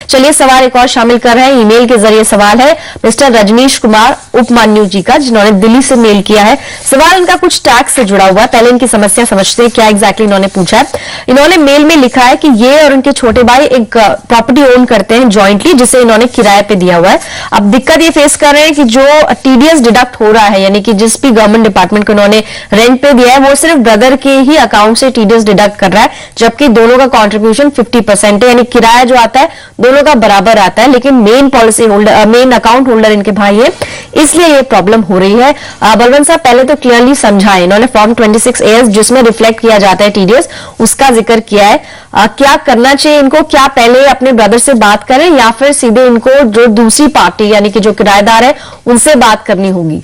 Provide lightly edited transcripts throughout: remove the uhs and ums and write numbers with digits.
चलिए सवाल एक और शामिल कर रहे हैं, ईमेल के जरिए सवाल है मिस्टर रजनीश कुमार उपमान्यु जी का, जिन्होंने दिल्ली से मेल किया है। सवाल इनका कुछ टैक्स से जुड़ा हुआ है। पहले इनकी समस्या समझते हैं, क्या एग्जैक्टली इन्होंने पूछा है। इन्होंने मेल में लिखा है कि ये और उनके छोटे भाई एक प्रॉपर्टी ओन करते हैं जॉइंटली, जिसे इन्होंने किराए पे दिया हुआ है। अब दिक्कत ये फेस कर रहे हैं कि जो टीडीएस डिडक्ट हो रहा है, यानी कि जिस भी गवर्नमेंट डिपार्टमेंट को इन्होंने रेंट पे दिया है, वो सिर्फ ब्रदर के ही अकाउंट से टीडीएस डिडक्ट कर रहा है, जबकि दोनों का कॉन्ट्रीब्यूशन 50% है, यानी किराया जो आता है दोनों का बराबर आता है। लेकिन main policy holder, main account holder इनके भाई है, इसलिए ये प्रॉब्लम हो रही है। बलवंत साहब पहले तो क्लियरली समझाएं, इन्होंने फॉर्म 26A जिसमें रिफ्लेक्ट किया जाता है टीडीएस, उसका जिक्र किया है। क्या करना चाहिए इनको? क्या पहले अपने ब्रदर से बात करें या फिर सीधे इनको जो दूसरी पार्टी यानी कि जो किराएदार है उनसे बात करनी होगी?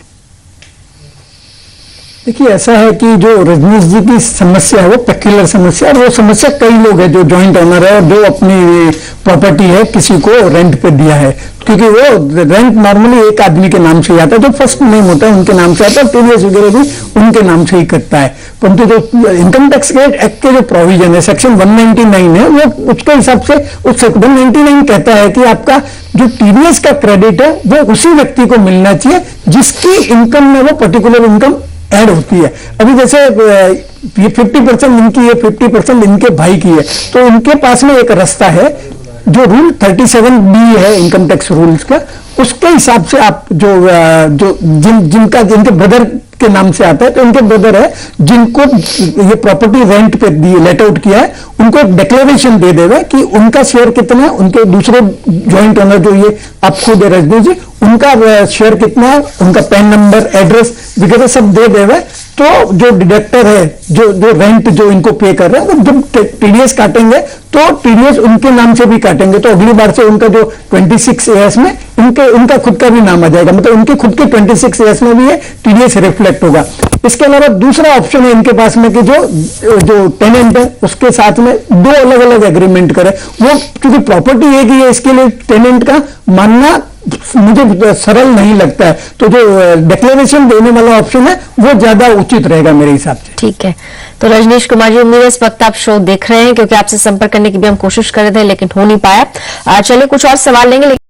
देखिए, ऐसा है कि जो रजनीश जी की समस्या है वो पेक्युलर समस्या है, और वो समस्या कई लोग हैं जो जॉइंट ओनर है और जो अपनी प्रॉपर्टी है किसी को रेंट पे दिया है, क्योंकि वो रेंट नॉर्मली एक आदमी के नाम से ही आता है, जो फर्स्ट नेम होता है उनके नाम से आता है, टीडीएस वगैरह भी उनके नाम से ही कटता है। परंतु जो इनकम टैक्स एक्ट के जो प्रोविजन है, सेक्शन 199 है, वो उसके हिसाब से उस 199 कहता है कि आपका जो टीडीएस का क्रेडिट है वो उसी व्यक्ति को मिलना चाहिए जिसकी इनकम में वो पर्टिकुलर इनकम ऐड होती है। अभी जैसे ये 50% इनकी है, 50% इनके भाई की है, तो इनके पास में एक रास्ता है, जो रूल 37B है इनकम टैक्स रूल्स का, उसके हिसाब से आप जिनका जिनके ब्रदर के नाम से आता है, तो इनके ब्रदर है जिनको ये प्रॉपर्टी रेंट पे दी, लेट आउट किया है, उनको एक डिक्लेरेशन दे देवे कि उनका शेयर कितना है, उनके दूसरे जॉइंट ओनर जो ये आप खुद है रजनीश जी, उनका शेयर कितना है, उनका पैन नंबर, एड्रेस वगैरह सब दे देवे। तो जो डिडक्टर है, जो रेंट जो इनको पे कर रहे हैं, वो जब टीडीएस काटेंगे तो टीडीएस उनके नाम से भी काटेंगे, तो अगली बार से उनका जो 26AS में उनका खुद का भी नाम आ जाएगा, मतलब उनके खुद के 26AS में भी ये टीडीएस रिफ्लेक्ट होगा। इसके अलावा दूसरा ऑप्शन है इनके पास में कि जो टेनेंट है उसके साथ में दो अलग अलग एग्रीमेंट करे। वो क्योंकि प्रॉपर्टी एक ही है, इसके लिए टेनेंट का मानना मुझे सरल नहीं लगता है, तो जो डिक्लेरेशन देने वाला ऑप्शन है वो ज्यादा उचित रहेगा मेरे हिसाब से। ठीक है, तो रजनीश कुमार जी, उम्मीद है इस वक्त आप शो देख रहे हैं, क्योंकि आपसे संपर्क करने की भी हम कोशिश कर रहे थे लेकिन हो नहीं पाया। चलिए कुछ और सवाल लेंगे।